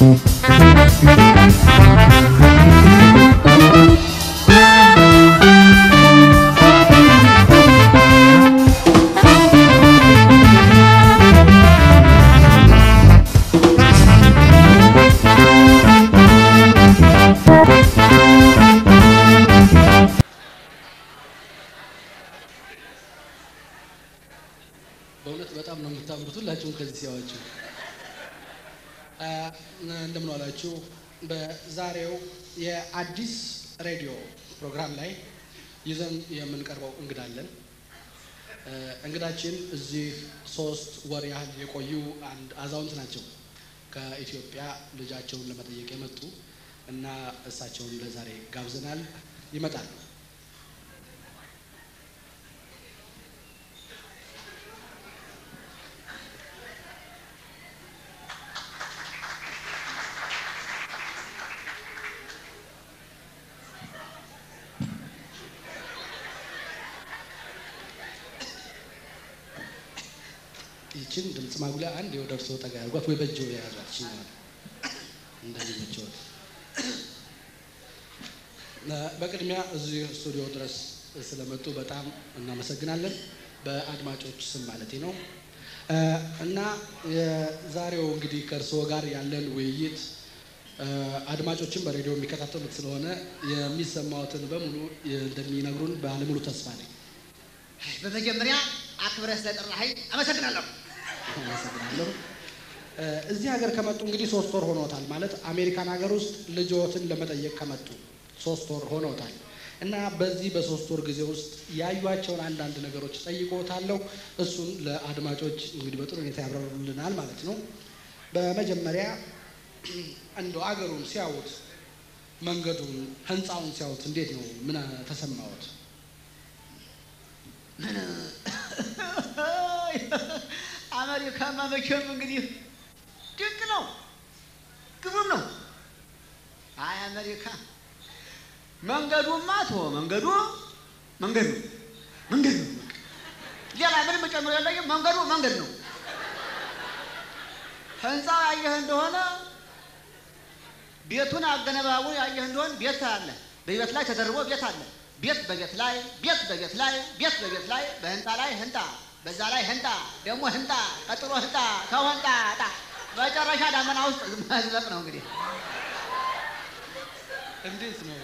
በእውነት በጣም ነው የምታምሩት ሁላችሁም ከዚህ ሲያዋችሁ እንደምን ዋላችሁ በዛሬው የአዲስ ሬዲዮ ፕሮግራም ላይ ይዘን የምንቀርበው እንግዳለን እንግዳችን እዚህ 3 ወር ያህል የቆዩ አንድ አዛውንት ናቸው ከኢትዮጵያ ልጃቸውን ለመጠየቅ የመጡ እና እሳቸውን ለዛሬ ጋብዘናል ይመጣል ይችን ድምጽ ማጉላ አንድ የወደርሶ ጠጋ ያርጓት ወይ በጆ ያያዟት ይችላል እንደዚህ በጆ በቅድሚያ እዚህ ስቱዲዮ ድረስ ስለመጡ በጣም እናመሰግናለን በአድማጮች ስም ማለት ነው እና የዛሬው እንግዲህ ከርሶ ጋር ያለን ውይይት አድማጮችን በሬዲዮ የሚከታተሉት ስለሆነ የሚሰማዎትን በሙሉ እንደሚነግሩን ባለሙሉ ተስፋ ነኝ በመጀመሪያ አክብረህ ስለጠራኸኝ አመሰግናለሁ እዚህ ሀገር ከመጡ እንግዲህ 3 ወር ሆኖታል ማለት አሜሪካን ሀገር ውስጥ ልጆትን ለመጠየቅ ከመጡ 3 ወር ሆኖታል እና በዚህ በ3 ወር ጊዜ ውስጥ ያዩዋቸውን አንዳንድ ነገሮች ጠይቆታለሁ እሱን ለአድማጮች እንግዲህ በጥሩ ሁኔታ ያብራሩልናል ማለት ነው በመጀመሪያ እንደው አገሩን ሲያዩት መንገዱን ህንጻውን ሲያዩት እንዴት ነው ምን ተሰማዎት አሜሪካ ማመቸም እንግዲህ ድንቅ ነው ግሩም ነው አይ አሜሪካ መንገዱማ መንገዱ ሌላ ምንም ጨምሮ ያለው መንገድ ነው ህንጻው ያየህ እንደሆነ ቤቱን አገነባቡ ያየህ እንደሆነ ቤት አለ በቤት ላይ ተደርቦ ቤት አለ ቤት በቤት ላይ በህንጻ ላይ ህንጻ በዛ ላይ ህንጻ ደግሞ ህንጻ ቀጥሎ ህንጻ ከወንጣ በጨረሻ ዳመና ውስጥ ማዝለቅ ነው እንግዲህ እንዴት ነው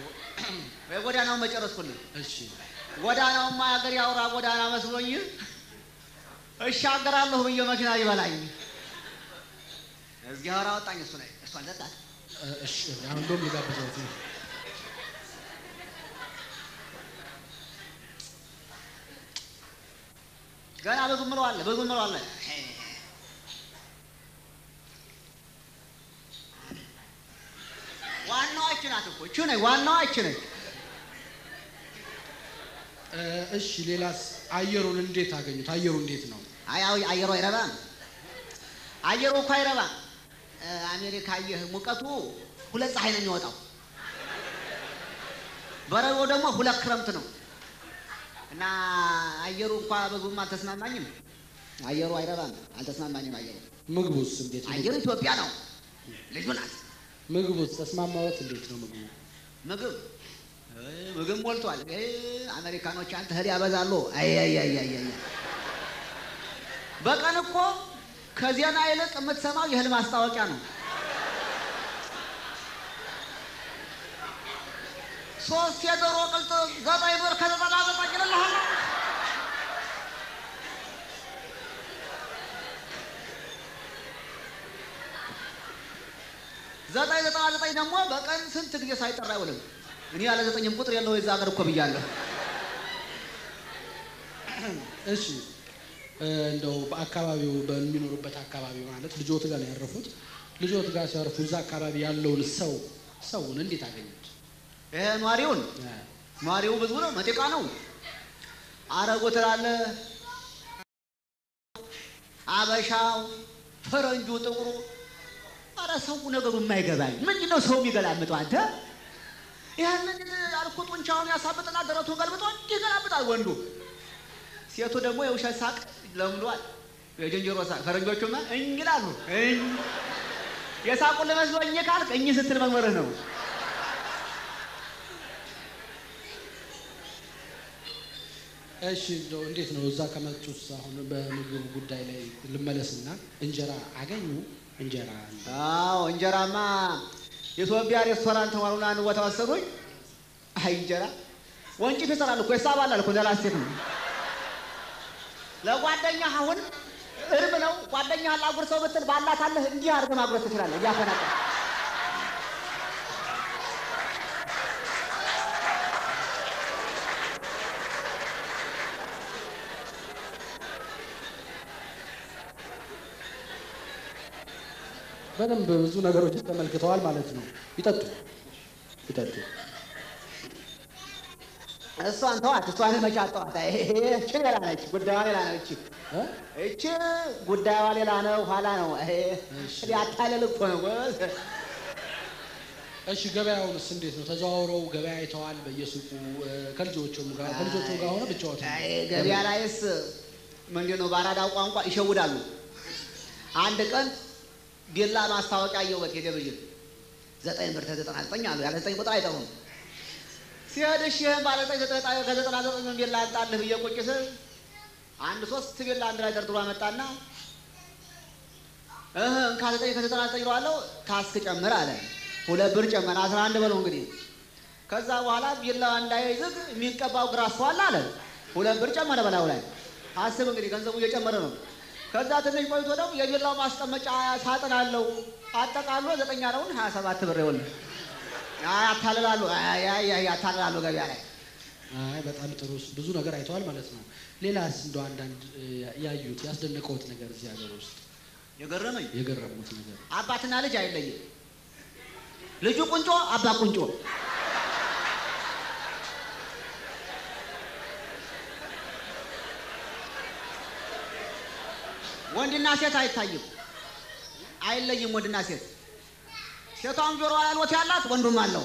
በጎዳናው መጨረስኩልኝ እሺ ጎዳናውማ ሀገር ያውራ ጎዳና መስሎኝ እሻገራለሁ ብዬ መኪና ይበላኝ እዚህ አውራ ወጣኝ እሱ ላይ እሷን ለጣት እሺ አሁን ደም ልጋብዘውት ገና ብዙ ምለው አለ ዋናዎችን አትቆ ዋናዎችን እሺ ሌላስ አየሩን እንዴት አገኙት አየሩ እንዴት ነው አየሩ አይረባም አየሩ እኮ አይረባም አሜሪካ ሙቀቱ 2 ፀሐይ ነው የሚወጣው በረዶ ደግሞ 2 ክረምት ነው እና አየሩ እንኳን በዙም አልተስማማኝም አየሩ አይረባም አልተስማማኝም አየሩ ምግቡስ እንዴት ነው አየሩ ኢትዮጵያ ነው ልጁ ናት ምግቡስ ተስማማዎት እንዴት ነው ምግብ ሞልቷል አሜሪካኖች አንተ ህል ያበዛሉ አይ በቀን እኮ ከዚያና ይልቅ የምትሰማው የህል ማስታወቂያ ነው 3 የዶሮ ቅልጥ 9 ብር ከተጠላበጣ ይላል ዘጠኝ ደግሞ በቀን ስንት ጊዜ ሳይጠራ አይውልም እኔ ያለ 9 ቁጥር ያለው እዛ ሀገር እኮ ብያለሁ እሺ እንደው በአካባቢው በሚኖሩበት አካባቢ ማለት ልጆት ጋር ያረፉት ልጆት ጋር ሲያርፉ እዛ አካባቢ ያለውን ሰውን እንዴት አገኙት ኗሪው ብዙ ነው መጤቃ ነው አረጉ ትላለ አበሻው ፈረንጁ ጥቁሩ አረ ሰው ነገሩ የማይገባኝ ምንድነው ሰው የሚገላምጠው አንተ ያንን አልኩ ጡንቻውን ያሳብጥና ደረቱ ገልብጦ ይገላምጣል ወንዱ ሴቱ ደግሞ የውሸት ሳቅ ለምዷል የጀንጀሮ ሳቅ ፈረንጆቹማ እንግላሉ የሳቁን ለመስሎኝ ካልክ እኚህ ስትል መመርህ ነው። እሺ እንዴት ነው እዛ ከመጡስ? አሁን በምግብ ጉዳይ ላይ ልመለስና እንጀራ አገኙ? እንጀራ አዎ እንጀራማ የኢትዮጵያ ሬስቶራንት ዋሉና አንድ ቦታ ወሰዱኝ። አይ እንጀራ ወንጭፍ ይሰራል እኮ ይሳባል አልኩ ለላስቴት ነው። ለጓደኛ አሁን እርም ነው ጓደኛ አላጉርሰው ብትል ባላታለህ እንዲህ አድርገህ ማጉረስ ትችላለህ። ያፈናቀ በደንብ ብዙ ነገሮች ተመልክተዋል ማለት ነው። ይጠጡ። እሷን ተዋት። እሷን መጫጣት እቺ ሌላ ነች፣ ጉዳዩዋ ሌላ ነው። እቺ ጉዳዩዋ ሌላ ነው፣ ኋላ ነው። ያታለል እኮ ነው። እሺ ገበያውንስ እንዴት ነው? ተዘዋውረው ገበያ አይተዋል? በየሱቁ ከልጆቹም ጋር ሆነ ብቻዎት? ገበያ ላይስ ምንድን ነው በአራዳው ቋንቋ ይሸውዳሉ። አንድ ቀን ቢላ ማስታወቂያ አየሁበት የቴሌቪዥን 9 ብር ከ99 አሉ። ያለ 9 ቁጥር አይጠሩም። ሲሄድ እሺ ባለ 9 ከ99 ቢላ አንጣልህ ብዬ ቁጭ ስል አንድ 3 ቢላ አንድ ላይ ደርድሮ አመጣና እንካ 9 ከ99 ይለዋለሁ ታስክ ጨምር አለ። 2 ብር ጨመረ 11 በለው እንግዲህ። ከዛ በኋላ ቢላው እንዳይዝግ የሚቀባው ግራፍ አለ 2 ብር ጨመረ በላው ላይ። አስብ እንግዲህ ገንዘቡ እየጨመረ ነው። ከዛ ትንሽ ቆይቶ ደግሞ የቢላው ማስቀመጫ ሳጥን አለው አጠቃሎ 9 አለውን 27 ብር ይወል። ያታልላሉ ገበያ ላይ። አይ በጣም ጥሩ ብዙ ነገር አይተዋል ማለት ነው። ሌላስ እንደው አንዳንድ ያዩት ያስደነቀውት ነገር እዚህ ሀገር ውስጥ የገረሙት ነገር? አባትና ልጅ አይለይም። ልጁ ቁንጮ አባ ቁንጮ። ወንድና ሴት አይታይም፣ አይለይም ወንድና ሴት። ሴቷም ጆሮ ያልወት ያላት ወንዱም አለው።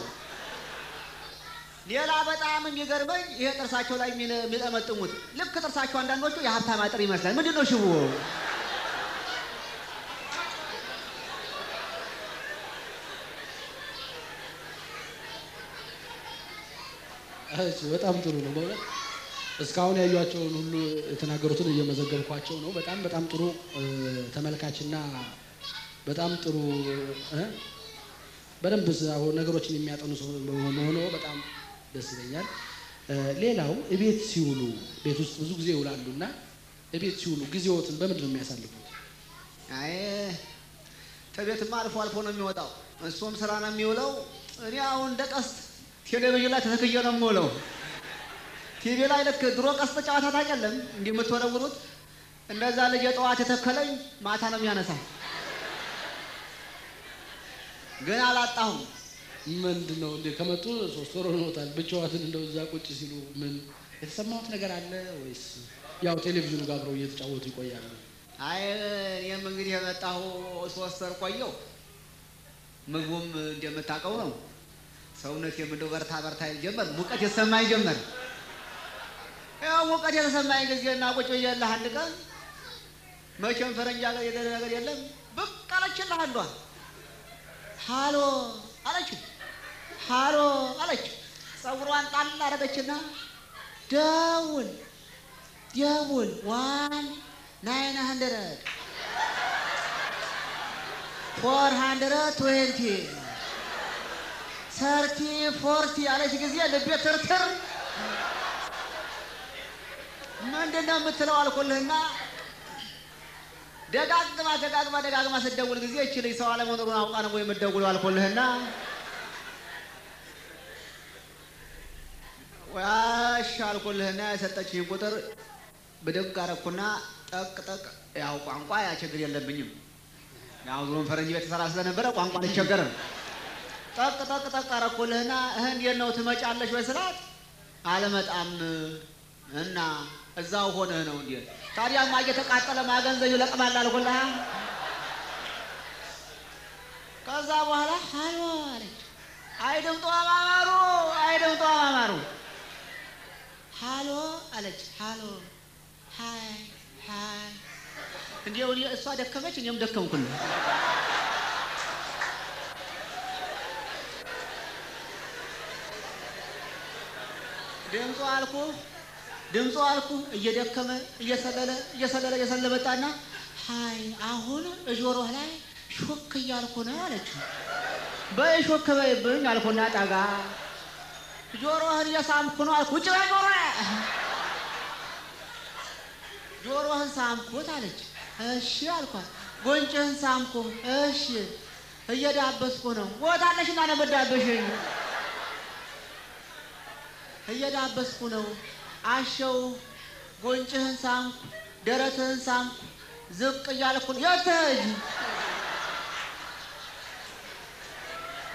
ሌላ በጣም የሚገርመኝ ይሄ ጥርሳቸው ላይ የሚጠመጥሙት ልክ ጥርሳቸው አንዳንዶቹ የሀብታም አጥር ይመስላል። ምንድን ነው ሽቦ? በጣም ጥሩ ነው በእውነት። እስካሁን ያዩአቸውን ሁሉ የተናገሩትን እየመዘገብኳቸው ነው። በጣም ጥሩ ተመልካችና በጣም ጥሩ በደንብ ነገሮችን የሚያጠኑ ሰው ሆኖ በጣም ደስ ይለኛል። ሌላው እቤት ሲውሉ ቤት ውስጥ ብዙ ጊዜ ይውላሉና እቤት ሲውሉ ጊዜዎትን በምንድን ነው የሚያሳልፉት? አይ ተቤትማ አልፎ ነው የሚወጣው። እሱም ስራ ነው የሚውለው። እኔ አሁን እንደ ቀስት ቴሌቪዥን ላይ ተተክዬ ነው የምውለው። ቲቪ ላይ ልክ ድሮ ቀስት ጨዋታ ታውቃለህ እንዲህ የምትወረውሩት እንደዛ ልጅ ጠዋት የተከለኝ ማታ ነው የሚያነሳው። ግን አላጣሁም። ምንድን ነው እንዴ ከመጡ 3 ወር ሆኖታል። ብቻዋትን እንደው እዛ ቁጭ ሲሉ ምን የተሰማሁት ነገር አለ ወይስ ያው ቴሌቪዥኑ ጋር አብረው እየተጫወቱ ይቆያሉ? አይ እኔም እንግዲህ የመጣሁ 3 ወር ቆየሁ። ምግቡም እንደምታውቀው ነው። ሰውነት የምንደው በርታ ጀመር። ሙቀት የተሰማኝ ጀመር። ያው ሙቀት የተሰማኝ ጊዜና ቁጭ ብዬልህ አንድ ቀን መቼም ፈረንጅ ሀገር የደረ ነገር የለም ብቅ አለችልህ አንዷ። ሃሎ አለች። ፀጉሯን ጣል አደረገችና ደውል 1-900 420 30-40 አለች ጊዜ ልቤ ትርትር። ምንድን ነው የምትለው አልኩልህና ደጋግማ ስትደውል ጊዜ እቺ ልጅ ሰው አለመኖሩን አውቃ ነው የምትደውለው አልኩልህና ዋሽ አልኩልህና የሰጠችኝ ቁጥር ብድግ አደረኩና ጠቅ ያው ቋንቋ ያ ችግር የለብኝም። ያው ዞን ፈረንጅ ቤት ሰራ ስለነበረ ቋንቋ ልቸገርም። ጠቅ አደረኩልህና እንዴት ነው ትመጫለሽ ወይ ስላት አልመጣም እና እዛው ሆነህ ነው እንዴ? ታዲያማ እየተቃጠለ ማገንዘብ ይለቅማል አልኩልህ። ከዛ በኋላ ሃሎ አለች። አይደምጡ አማማሩ ሃሎ አለች። ሃሎ ሃይ እንዴው እሷ ደከመች እኔም ደከምኩኝ። ድምፁ አልኩ እየደከመ እየሰለለ መጣና ሃይ አሁን እጆሮህ ላይ ሾክ እያልኩ ነው አለች በሾክ በይብኝ አልኩና ጠጋ ጆሮህን እየሳምኩ ነው አልኩ ውጭ ላይ ጆሮህን ሳምኩት አለች እሺ አልኳት ጎንጭህን ሳምኩ እሺ እየዳበስኩ ነው ወታለሽና ለመዳበሽኝ እየዳበስኩ ነው አሸው ጎንጭህን ሳምኩ ደረትህን ሳምኩ ዝቅ እያልኩ የትሄጂ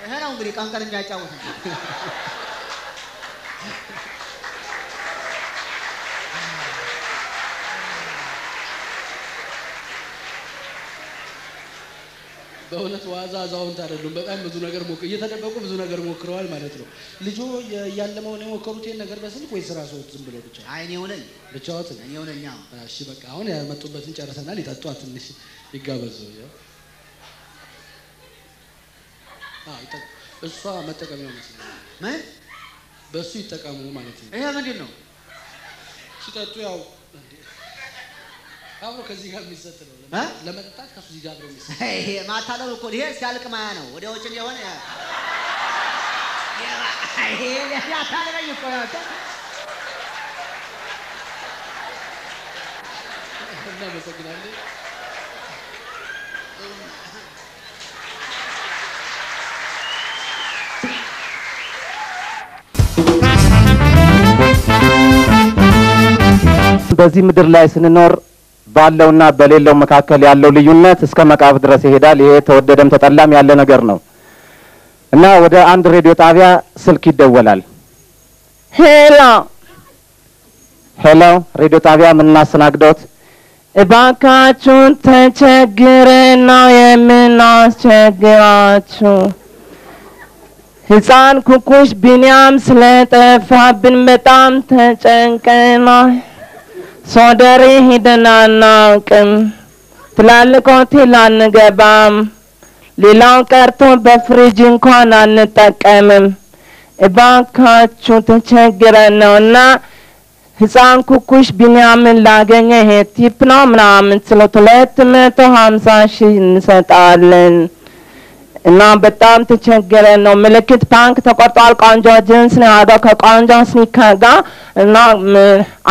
ይሄ ነው እንግዲህ ቀንቀን የሚያጫውት በእውነት ዋዛ አዛውንት አይደሉም በጣም ብዙ ነገር እየተደበቁ ብዙ ነገር ሞክረዋል ማለት ነው ልጆ ያለመው ነው የሞከሩት ነገር በስልክ ወይ ስራ ሰውት ዝም ብሎ ብቻ አይኔው ነኝ ብቻውት አይኔው ነኝ እሺ በቃ አሁን ያመጡበትን ጨርሰናል ይጣጣት ትንሽ ይጋበዙ እሷ መጠቀም ነው ማለት ምን በሱ ይተቀሙ ማለት ነው ይሄ ምንድነው ሲጠጡ ያው አብሮ ከዚህ ጋር የሚሰጥ ነው ለመጠጣት ከሱ ጋር አብሮ የሚሰጥ ይሄ ማታለው እኮ ይሄ ሲያልቅ ማያ ነው ወደ ውጭ ሊሆን ይሄ ያታለኝ እኮ ያታ እና በሰግናለሁ በዚህ ምድር ላይ ስንኖር ባለውና በሌለው መካከል ያለው ልዩነት እስከ መቃብር ድረስ ይሄዳል ይሄ ተወደደም ተጠላም ያለ ነገር ነው እና ወደ አንድ ሬዲዮ ጣቢያ ስልክ ይደወላል ሄሎ ሬዲዮ ጣቢያ ምን እናስተናግዶት እባካችሁን ተቸግረን ነው የምናስቸግራችሁ ህፃን ኩኩሽ ቢኒያም ስለጠፋብን በጣም ተጨንቀናል ሶደሬ ሄደን አናውቅም ትላልቅ ሆቴል አንገባም ሌላው ቀርቶ በፍሪጅ እንኳን አንጠቀምም እባካችሁ ተቸግረን ነውና ህፃን ኩኩሽ ቢኒያምን ላገኘ ይሄ ቲፕ ነው ምናምን ስለ 250,000 እንሰጣለን እና በጣም ተቸግረን ነው ምልክት ባንክ ተቆርጧል ቆንጆ ጅንስ ነው ያለው ከቆንጆ ስኒከር ጋር እና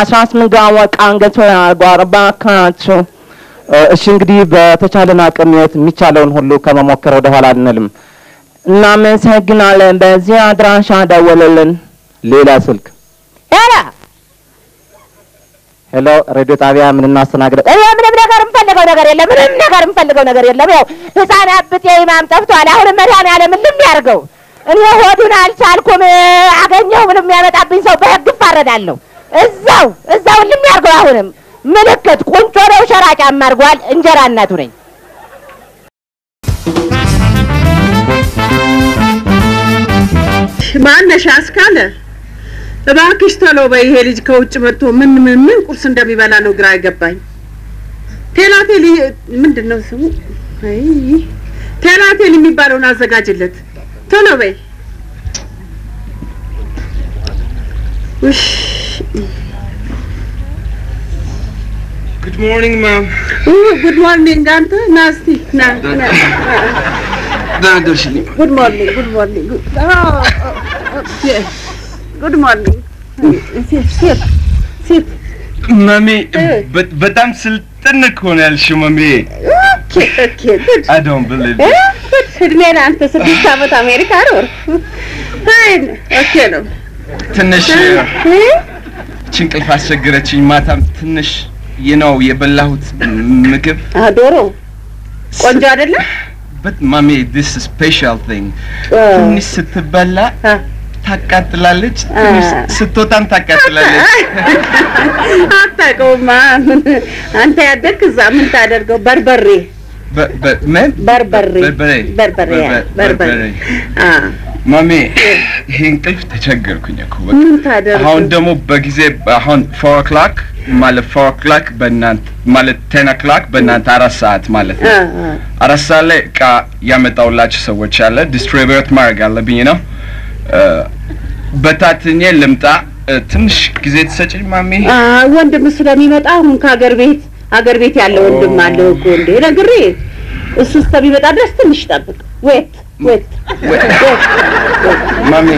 18 ግራም ወርቅ አንገቱ ላይ አድርጓል እባካችሁ እሺ እንግዲህ በተቻለን አቅም የሚቻለውን ሁሉ ከመሞከር ወደ ኋላ አንልም እናመሰግናለን በዚህ አድራሻ ደውሉልን ሌላ ስልክ ሄሎ ሬዲዮ ጣቢያ ምን እናስተናግድ ምንም ነገር እንፈልገው ነገር የለም ያው ህፃን አብጤ ኢማም ጠፍቷል አሁን መድኃኔ ዓለም ምን ያርገው እኔ ሆዱን አልቻልኩም አገኘው ምንም ያመጣብኝ ሰው በህግ ይፋረዳለሁ እዛው ምን ያርገው አሁንም ምልክት ቁንጮ ነው ሸራጫ ማርጓል እንጀራ እናቱ ነኝ ማነሽ አስካለ እባክሽ ቶሎ በይ ይሄ ልጅ ከውጭ መጥቶ ምን ቁርስ እንደሚበላ ነው ግራ አይገባኝ ቴላቴል ምንድነው ስሙ አይ ቴላቴል የሚባለውን አዘጋጅለት ቶሎ በይ እሺ Good morning, ma'am. Good morning, Ganta. Nasty. Good morning. Yes. Good morning. Sit. Mommy, በጣም ስልጥን እኮ ነው ያልሽው mommy. Okay, good. I don't believe it. እድሜን አንተ 6 ዓመት አሜሪካ ኖር። Fine. Okay ነው። ትንሽ ጭንቅልፍ አስቸገረችኝ ማታም ትንሽ የበላሁት ምግብ ዶሮ ቆንጆ አይደለ? But mommy, this is a special thing. ትንሽ ስትበላ ታቃጥላለች ትንሽ ስትወጣም ታቃጥላለች አታውቀውማ አንተ ያደግ እዛ ምን ታደርገው በርበሬ በርበሬ ማሚ ይሄን ቅልፍ ተቸገርኩኝ እኮ አሁን ደግሞ በጊዜ አሁን 4 o'clock ማለት 4 o'clock በእናንተ ማለት 10 o'clock በእናንተ 4 ሰዓት ማለት ነው 4 ሰዓት ላይ ዕቃ ያመጣውላችሁ ሰዎች አለ ዲስትሪቢዩት ማድረግ አለብኝ ነው በታትኜ ልምጣ ትንሽ ጊዜ ትሰጪኝ ማሚ? ወንድም ስለሚመጣ አሁን ከሀገር ቤት ያለ ወንድም አለው እኮ እንዴ ነግሬ እሱ እስከሚመጣ ድረስ ትንሽ ጠብቅ። ዌት ማሚ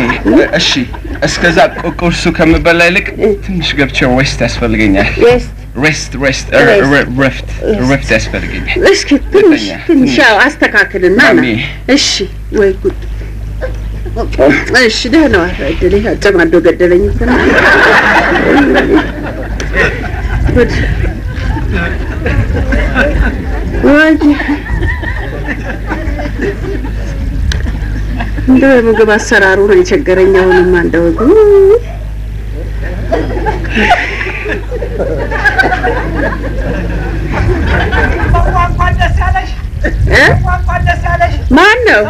እሺ እስከዛ ቁርሱ ከምበላ ይልቅ ትንሽ ገብቼ ሬስት ያስፈልገኛል። ረፍት ያስፈልገኛል። እስኪ ትንሽ አስተካክልና እሺ ወይ ጉድ እሺ ደህና አይደል? አጨማዶ ገደለኝ እንትና ጉድ ወይ እንደው የምግብ አሰራሩ ነው የቸገረኝ። አሁንማ እንደው ማን ነው?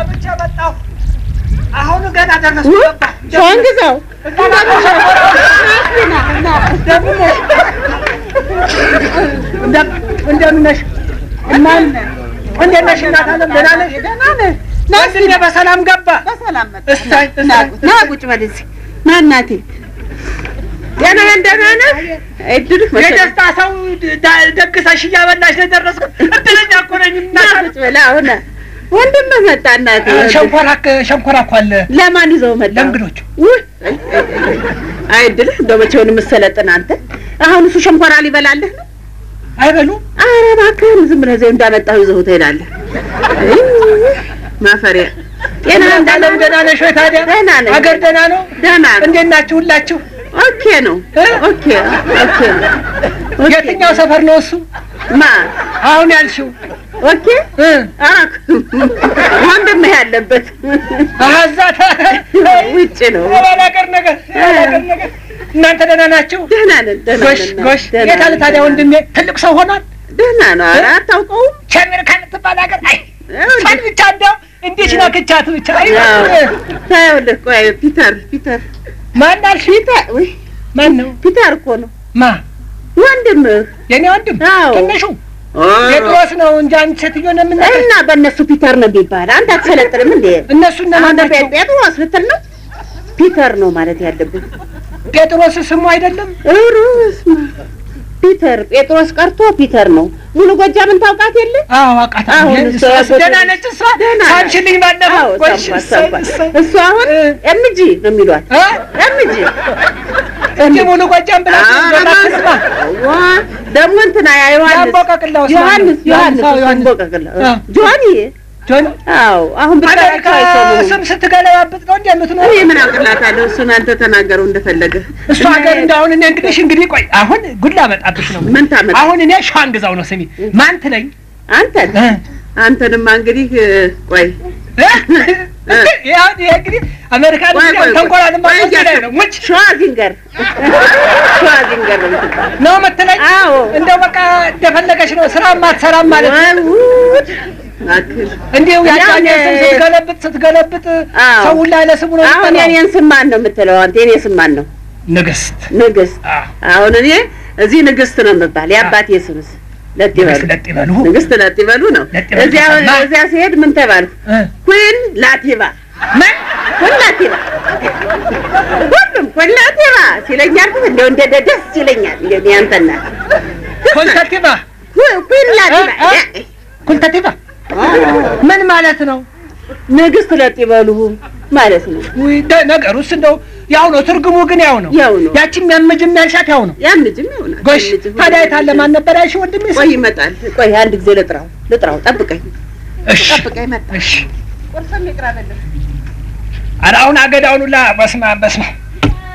አሁን ገና ደረስኩ። ሸንግዛው እንደምን ነሽ? እናት አለም ደህና ነሽ? ወንድሜ በሰላም ገባ? በሰላም መጣ። ና ቁጭ በል እዚህ። ማናቴ ደህና ነህ? እድልህ የደስታ ሰው ደግሰሽ እያበላሽ ነው የደረስኩት። እድለኛ እኮ ነኝ እናት። ቁጭ በል አሁን ወንድምህ መጣ። እናቴ ሸንኮራ እኮ አለ። ለማን ይዘው መጣ? ለእንግዶቹ። አይ እድልህ እንደው መቼውን የምትሰለጥን አንተ። አሁን እሱ ሸንኮራ ሊበላልህ ነው? አይበሉም። ኧረ እባክህን ዝም ብለህ እዚያው እንዳመጣሁ ይዘው ትሄዳለህ። ማፈሪያ ጤና እንዳለም ደህና ነሽ ወይ ታዲያ? ደህና ነኝ። አገር ደህና ነው? ደህና ነው። እንዴት ናችሁ ሁላችሁ? ኦኬ ነው። ኦኬ የትኛው ሰፈር ነው እሱ? አሁን ያልሽው? ኦኬ ወንድምህ ያለበት አዛታ ውጭ ነው። ነገር እናንተ ደህና ናችሁ? ደህና ነን። ጎሽ የት አለ ታዲያ ወንድሜ? ትልቅ ሰው ሆኗል? ደህና ነው። ኧረ አታውቀውም? አሜሪካን ትባል ሀገር ሳን ብቻ እንደው እንዴት ነክቻት ብቻ ታየውልህ። ቆይ ፒተር ማን አልሽ? ማን ነው? ፒተር እኮ ነው። ወንድምህ? የኔ ወንድም ትንሹ ጴጥሮስ ነው እንጂ አንቺ ሴትዮ ነው የምናውቀው። እና በእነሱ ፒተር ነው ቢባል አንተ አትሰለጥንም እንዴ? እነሱ እነማን ናቸው? ጴጥሮስ ልትል ነው? ፒተር ነው ማለት ያለብን። ጴጥሮስ ስሙ አይደለም? ሩስ ፒተር ጴጥሮስ ቀርቶ ፒተር ነው። ሙሉ ጎጃምን ታውቃት የለ? አዎ አውቃታለሁ። ደህና ነች እሷ? ሳንችልኝ ባለፈው እሷ አሁን ኤምጂ ነው የሚሏት። ኤምጂ ሙሉ ጎጃም ብላ ደግሞ እንትና ዮሐንስ ጆኒ አዎ አሁን በቃ ስም ስትገለባብጥ ነው እንዴ የምትኖር? እኔ ምን አውቅላታለሁ? እሱን አንተ ተናገረው እንደፈለገ። እሱ ሀገር እንዳሁን እኔ እንግዲህ ቆይ አሁን ጉድ ላመጣብሽ ነው። ምን ታመጣ? አሁን እኔ ሻንግዛው ነው ስሚ። ማን ትለኝ? አንተንማ እንግዲህ ቆይ ያው እንግዲህ አሜሪካን ተንቆራንም ማለት ነው። ሙጭ ሸዋዚንገር ነው የምትለኝ? አዎ እንደው በቃ እንደፈለገሽ ነው ስራ ማትሰራም ማለት ነው። እንዴው ያጫኔ ስትገለብጥ ሰው ላይ ለስሙ ነው። አሁን የኔን ስም ማን ነው የምትለው አንተ? የኔ ስም ማን ነው? ንግስት። አሁን እኔ እዚህ ንግስት ነው የምባል። የአባቴ ስምስ ለጥይበሉ ንግስት ለጥይበሉ ነው። እዚያ ሲሄድ ምን ተባልኩ? ኩን ላቲባ ምን ኩን ላቲባ ሁሉም ኩን ላቲባ ሲለኛል። እንደው ደስ ይለኛል። እንግዲህ አንተና ኩን ላቲባ ኩን ላቲባ ምን ማለት ነው? ንግስት ለጥይበሉ ማለት ነው። ወይ ነገሩስ እንደው ያው ነው፣ ትርጉሙ ግን ያው ነው። ያቺም ያምጅም ያልሻት ያው ነው። ያምጅም ይሆናል። ጎሽ ታዲያ የታለ ማን ነበር ያልሽ ወንድሜ? ቆይ ይመጣል። ቆይ አንድ ጊዜ ልጥራው ጠብቀኝ። እሺ ጠብቀኝ መጣ። እሺ ቁርስም ይቅራበልህ። ኧረ አሁን አገዳውን ሁላ በስመ አብ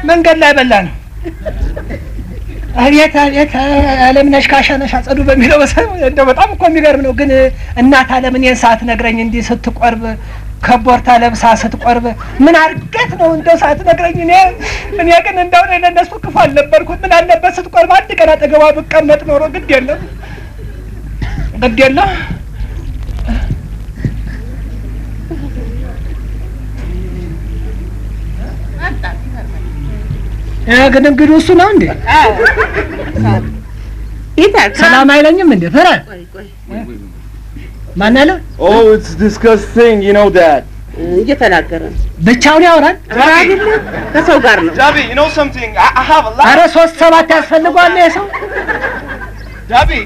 መንገድ ላይ በላ ነው። አሪያታ አለምነሽ ካሻነሽ አጸዱ በሚለው እንደው በጣም እኮ የሚገርም ነው። ግን እናት አለምኔን ሳትነግረኝ እንዲህ ስትቆርብ ከቦርታ ለብሳ ስትቆርብ ምን አርገት ነው እንደው ሳትነግረኝ? እኔ ግን እንደው ለነሱ ክፉ አልነበርኩት። ምን አለበት ስትቆርብ አንድ ቀን አጠገቧ ብቀመጥ ኖሮ። ግድ የለም ግን እንግዲህ እሱ ነው እንዴ? ሰላም አይለኝም እንዴ? ፈራ ማን አለ? Oh, it's disgusting, you know that. እየተናገረ ብቻውን ያወራል ከሰው ጋር ነው Dabi, you know something? I have a lot. አረ 3-7 ያስፈልጓል የሰው Dabi.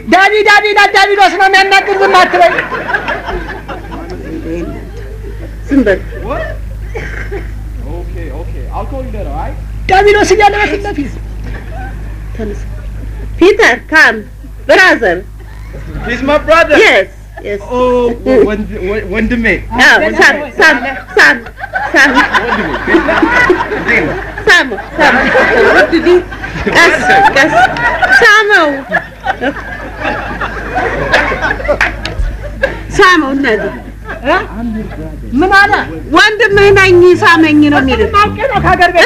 ዳቢሎስ ነው የሚያናግር ዝም አትበል ዝም በል Okay. I'll call you later, all right? ዳቢሎስ እያለ በፊት ተነስ ፒተር ካም ብራዘር He's my brother. yes Oh, wandime. Sam. What did he? Gas. Samo. ነዚህ ምን አለ ወንድምህ ነኝ ሳመኝ ነው የሚለው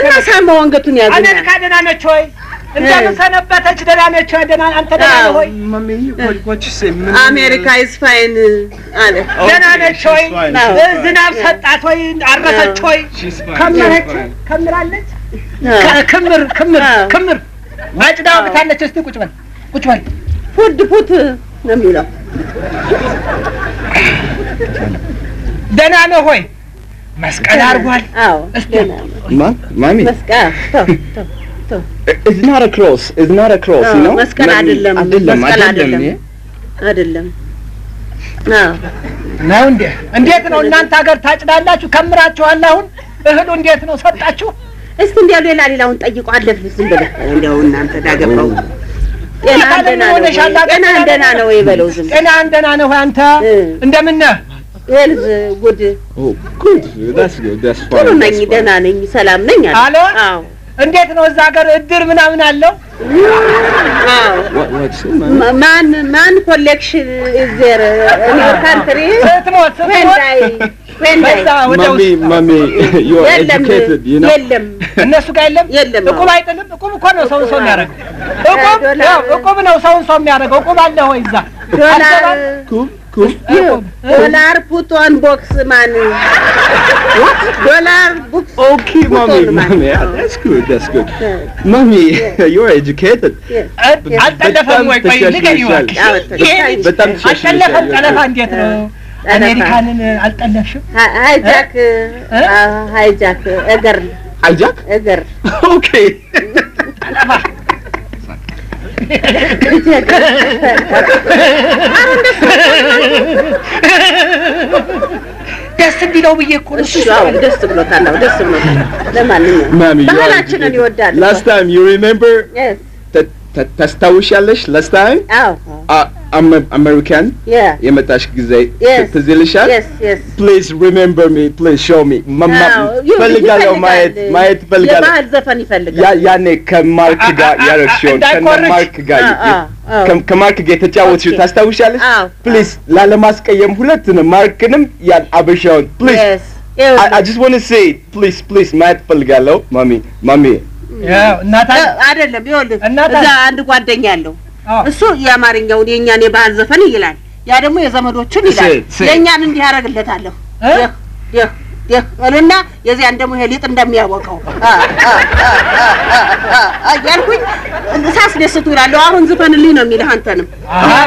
እና ሳመው አንገቱን ያዘ አሜሪካ ደህና ነች ወይ እንደምን ሰነበተች ደህና ነች ደህና አንተ ደህና ነህ ወይ what you say አሜሪካ is fine አለ ደህና ነች ወይ ዝናብ ሰጣት ወይ አረሰች ወይ ከምራለች ክምር ማጭዳው ብታለች እስቲ ቁጭ በል ፉት ነው የሚለው ደህና ነህ ሆይ መስቀል አርጓል አዎ ማሚ መስቀል It's not a cross, you know? መስቀል አይደለም ነው እንዴት ነው እናንተ ሀገር ታጭዳላችሁ ከምራችኋል አሁን እህሉ እንዴት ነው ሰጣችሁ እስቲ እንዴው ሌላውን ጠይቁ አለፍ ዝም ብለህ እንዴው እናንተ ዳገባው ጤና እንደና ነው ይበለው ዝም ጤና እንደና ነው አንተ እንደምን ነህ health good oh good that's fine ደህና ነኝ ሰላም ነኝ አለ አዎ እንዴት ነው እዛ ሀገር እድር ምናምን አለው ማን ኮሌክሽን is there in your country mommy you are educated you know የለም እነሱ ጋር የለም እቁብ አይጥልም እቁብ እኮ ነው ሰው የሚያደርገው እቁብ ነው ሰው የሚያደርገው እቁብ አለ ሆይ እዛ dollar put on box man what dollar book okay mommy that's good mommy you're educated አልጠለፈም ወይ ቆይ ንገሪዋል በጣም አልጠለፈም ጠለፋ እንዴት ነው አሜሪካንን አልጠለፍሽም ሃይጃክ እገር okay ጠለፋ ደስ እንዲለው ብዬ እኮ ነው ደስ ብሎታል ለማንኛውም ባህላችንን ይወዳል last time you remember yes ታስታውሻለሽ last time I'm American የመጣሽ ጊዜ ትዝልሻል please remember me please show me ፈልጋለሁ ማየት ፈልጋለሁ የባህል ዘፈን ይፈልጋል ያኔ ከማርክ ጋር ያረክሽው ከማርክ ጋር ተጫወትሽው ታስታውሻለሽ please ላለማስቀየም ሁለቱንም ማርክንም ያን አበሻውን please I just want to say please ማየት ፈልጋለሁ ማሚ ያው እናታ አይደለም ይወልድ እዛ አንድ ጓደኛ ያለው እሱ የአማርኛውን የኛን የባህል ዘፈን ይላል ያ ደግሞ የዘመዶችን ይላል የኛን እንዲህ ያረግለታለሁ እና የዚያን ደግሞ ሄሊጥ እንደሚያወቀው ያልኩኝ ሳስደስቱ ይላል አሁን ዘፈንልኝ ነው የሚልህ አንተንም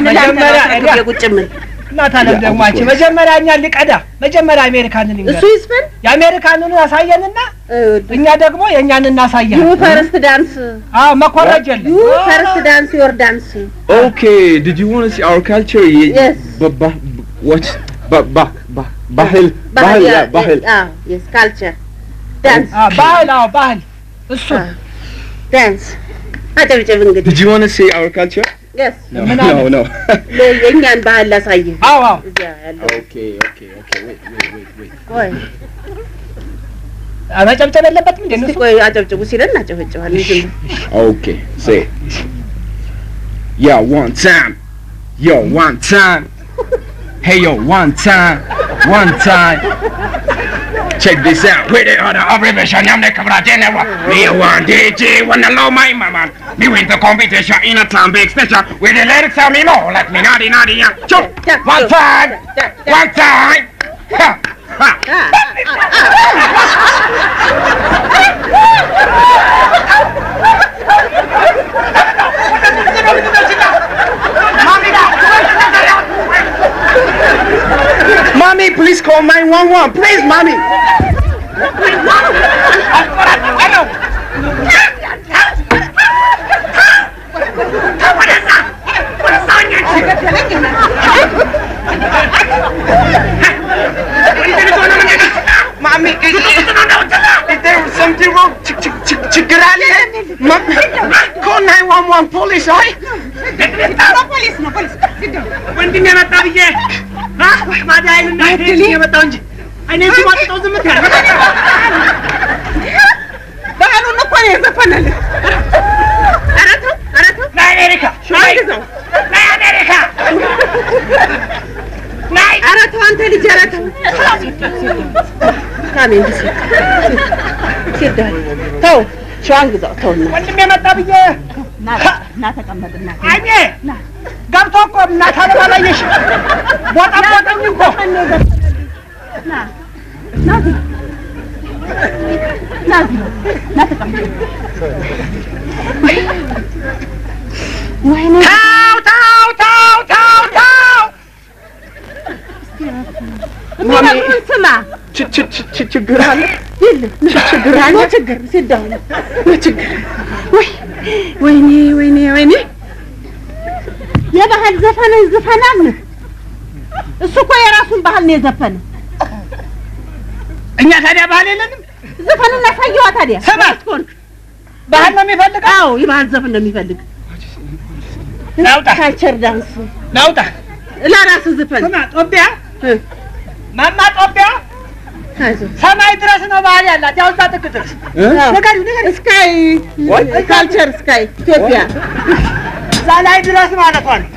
መጀመሪያ የቁጭምን እናታለም ደግሞ አንቺ መጀመሪያኛ ሊቀዳ መጀመሪያ አሜሪካንን እሱ ይስፈን የአሜሪካንን ያሳየንና እኛ ደግሞ የኛን እናሳየን you first dance መኮረጅ የለም you first dance your dance okay did you want to see our culture yes what bahil yes culture dance bahil እሱ dance አጨብጭብ እንግዲህ did you want to see our culture yes no የኛን ባህል ላሳየ አዎ okay ቆይ አጨብጨብ የለበትም እንዴ ነው ቆይ አጨብጭቡ ሲለን አጨብጭባለን okay say one time hey one time check this out with the other abbreviation I'm the Kabratene me one DJ wanna know my mama me win the competition in a town big station with the lyrics tell me no let me naughty one time Mommy please call 911. Please, mommy. Mommy, is there something wrong? Call 911, police, right? No police. When did you have a tabby? Huh? My dad and I didn't have a tongue. I never watched those in the car. But I don't know what is the funnel. America! America! Arato ante di gelato. Kami ndisi. Sit down. Tau, chang da tau. Wandem የመጣ ብዬ ና ተቀመጥና አይኔ ገብቶ እኮ እናት አለባላየሽ ቦጣቦጣኝ እኮ ና ተቀመጥ ወይኔ ታው ስማ ችግር አለ ችግር ሲዳው ችግር ወይኔ የባህል ዘፈን ይዘፈናል እሱ እኮ የራሱን ባህል ነው የዘፈነ እኛ ታዲያ ባህል የለንም ዘፈኑን እናሳየዋ ታዲያ ሰማትኮን ባህል ነው የሚፈልግ አዎ የባህል ዘፈን ነው የሚፈልግ ናውጣ ካልቸር ዳንስ ናውጣ ለራሱ ዘፈን ሰማ ጦቢያ ማማ ጦቢያ ሰማይ ድረስ ነው ባህል ያላት ያውጣ ጥቅ ድረስ ነገር ስካይ ካልቸር ስካይ ኢትዮጵያ ዛላይ ድረስ ማለት ነው